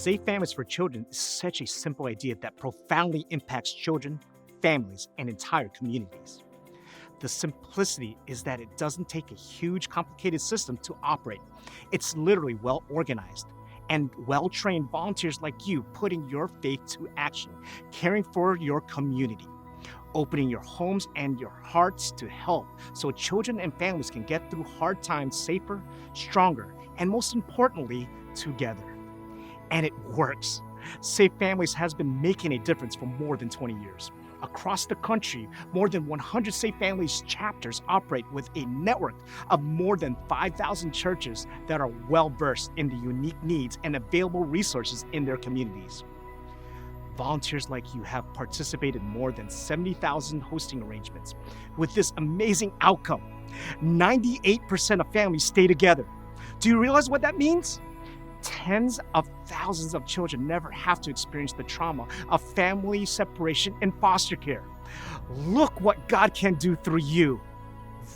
Safe Families for Children is such a simple idea that profoundly impacts children, families, and entire communities. The simplicity is that it doesn't take a huge, complicated system to operate. It's literally well organized and well trained volunteers like you putting your faith to action, caring for your community, opening your homes and your hearts to help so children and families can get through hard times safer, stronger, and most importantly, together. And it works. Safe Families has been making a difference for more than 20 years. Across the country, more than 100 Safe Families chapters operate with a network of more than 5,000 churches that are well-versed in the unique needs and available resources in their communities. Volunteers like you have participated in more than 70,000 hosting arrangements. With this amazing outcome, 98% of families stay together. Do you realize what that means? Tens of thousands of children never have to experience the trauma of family separation and foster care. Look what God can do through you.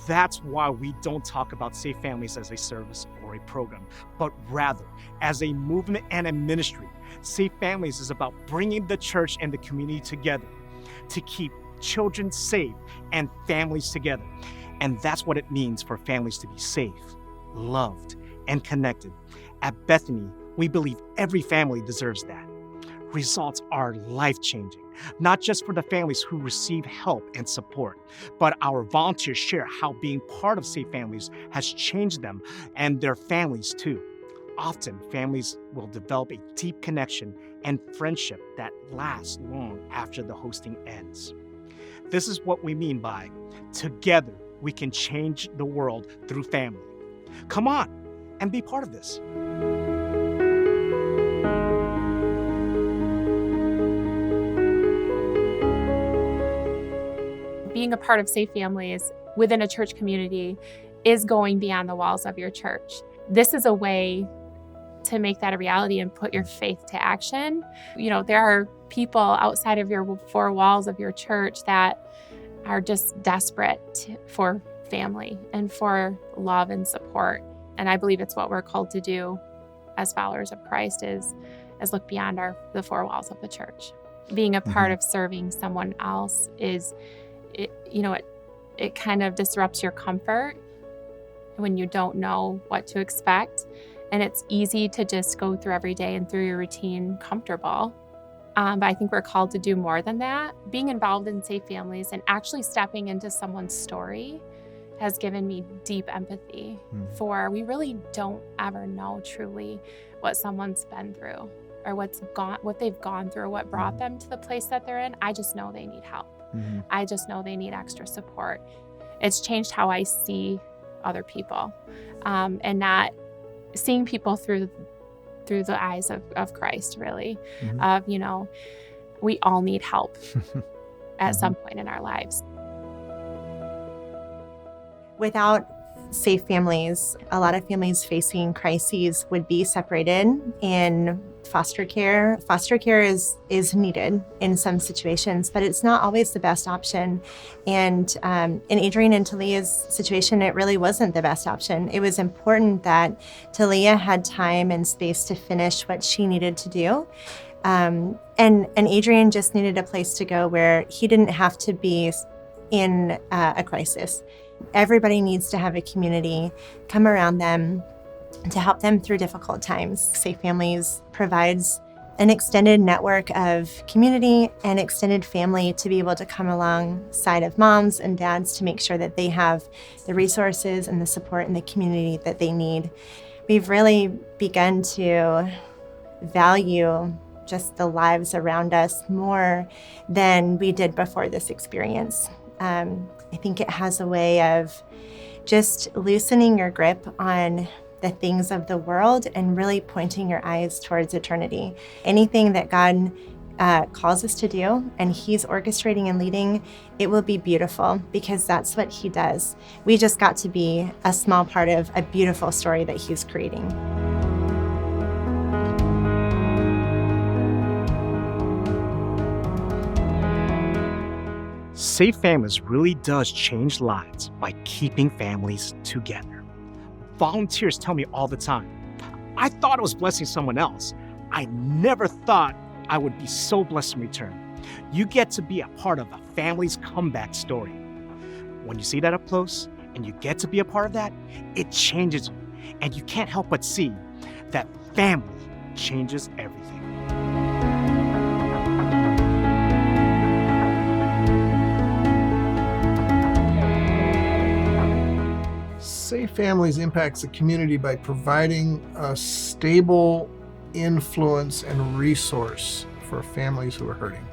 That's why we don't talk about Safe Families as a service or a program, but rather as a movement and a ministry. Safe Families is about bringing the church and the community together to keep children safe and families together. And that's what it means for families to be safe, loved, and connected. At Bethany, we believe every family deserves that. Results are life-changing, not just for the families who receive help and support, but our volunteers share how being part of Safe Families has changed them and their families too. Often, families will develop a deep connection and friendship that lasts long after the hosting ends. This is what we mean by, together we can change the world through family. Come on and be part of this. Being a part of Safe Families within a church community is going beyond the walls of your church. This is a way to make that a reality and put your faith to action. You know, there are people outside of your four walls of your church that are just desperate for family and for love and support. And I believe it's what we're called to do as followers of Christ is look beyond the four walls of the church. Being a part of serving someone else it kind of disrupts your comfort when you don't know what to expect. And it's easy to just go through every day and through your routine comfortable. But I think we're called to do more than that. Being involved in Safe Families and actually stepping into someone's story has given me deep empathy for we really don't ever know truly what someone's been through or what they've gone through, what brought them to the place that they're in. I just know they need help. I just know they need extra support. It's changed how I see other people, and not seeing people through the eyes of Christ, really, of, we all need help at some point in our lives. Without Safe Families, a lot of families facing crises would be separated in foster care. Foster care is needed in some situations, but it's not always the best option. And in Adrian and Talia's situation, it really wasn't the best option. It was important that Talia had time and space to finish what she needed to do. And Adrian just needed a place to go where he didn't have to be in a crisis. Everybody needs to have a community come around them to help them through difficult times. Safe Families provides an extended network of community and extended family to be able to come alongside of moms and dads to make sure that they have the resources and the support and the community that they need. We've really begun to value just the lives around us more than we did before this experience. I think it has a way of just loosening your grip on the things of the world and really pointing your eyes towards eternity. Anything that God calls us to do and He's orchestrating and leading, it will be beautiful because that's what He does. We just got to be a small part of a beautiful story that He's creating. Safe Families really does change lives by keeping families together. Volunteers tell me all the time, I thought I was blessing someone else, I never thought I would be so blessed in return. You get to be a part of a family's comeback story. When you see that up close and you get to be a part of that, it changes you. And you can't help but see that family changes everything. Safe Families impacts the community by providing a stable influence and resource for families who are hurting.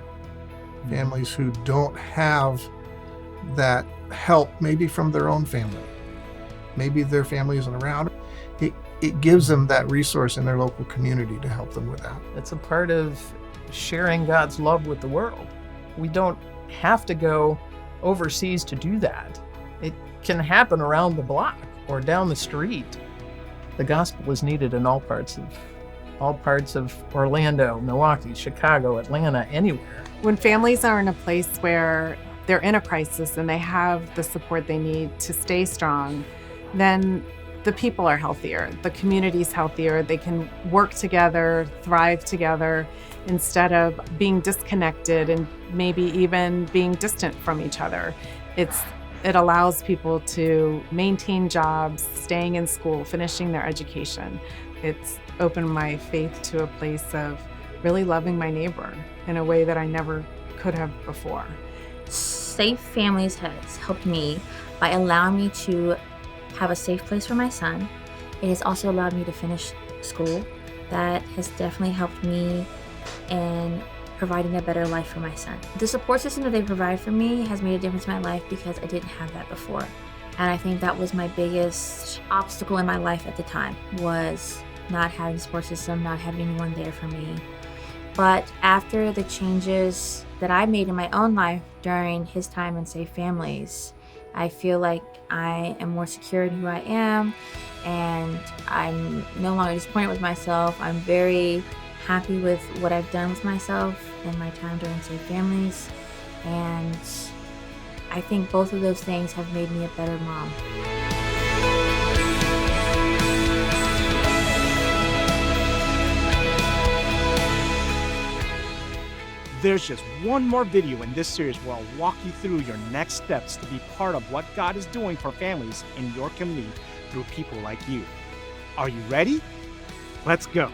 Families who don't have that help, maybe from their own family. Maybe their family isn't around. It gives them that resource in their local community to help them with that. It's a part of sharing God's love with the world. We don't have to go overseas to do that. It can happen around the block or down the street. The gospel is needed in all parts of Orlando, Milwaukee, Chicago, Atlanta, anywhere. When families are in a place where they're in a crisis and they have the support they need to stay strong, then the people are healthier, the community's healthier, they can work together, thrive together, instead of being disconnected and maybe even being distant from each other. It allows people to maintain jobs, staying in school, finishing their education. It's opened my faith to a place of really loving my neighbor in a way that I never could have before. Safe Families has helped me by allowing me to have a safe place for my son. It has also allowed me to finish school. That has definitely helped me in providing a better life for my son. The support system that they provide for me has made a difference in my life because I didn't have that before. And I think that was my biggest obstacle in my life at the time, was not having a support system, not having anyone there for me. But after the changes that I made in my own life during his time in Safe Families, I feel like I am more secure in who I am, and I'm no longer disappointed with myself. I'm very happy with what I've done with myself in my time during Safe Families, and I think both of those things have made me a better mom. There's just one more video in this series where I'll walk you through your next steps to be part of what God is doing for families in your community through people like you. Are you ready? Let's go.